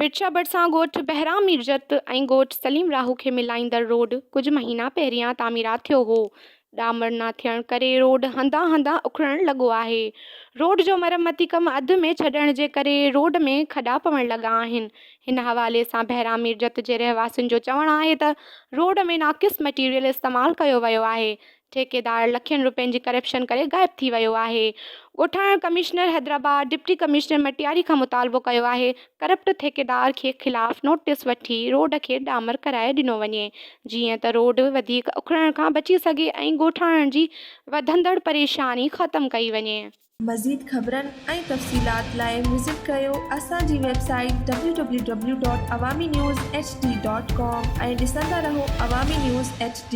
मिर्चा भरिसां ॻोठ बहिराम मीरजत ऐं ॻोठ सलीम राहू खे मिलाईंदड़ रोड कुझु महीना पहिरियां तामीरात थियो हो। डामर न थियण करे रोड हंधा हंधा उखड़ण लॻो आहे। रोड जो मरमती कमु अधु में छॾण जे करे रोड में खॾा पवण लॻा आहिनि। हिन हवाले सां बहिराम मीरजत जे रहवासियुनि जो चवणु आहे त रोड में नाक़िस मटीरियल इस्तेमालु कयो वियो आहे। ठेकेदार लखनि रुपयनि जी करप्शन करे ग़ाइब थी वियो आहे। ॻोठाणन commissioner Hyderabad deputy commissioner Matiari खां मुतालबो कयो आहे करप्ट ठेकेदार खे ख़िलाफ़ नोटिस वठी रोड खे डामर कराए ॾिनो वञे, जीअं त रोड वधीक उखड़ण खां बची सघे ऐं ॻोठाणन जी वधंदड़ परेशानी ख़तमु कई वञे। मज़ीद ख़बरनि ऐं तफ़सीलात लाइ विज़िट कयो असांजी वेबसाइट www.awamiNewsHD.com ऐं ॾिसंदा रहो अवामी न्यूज़ HD।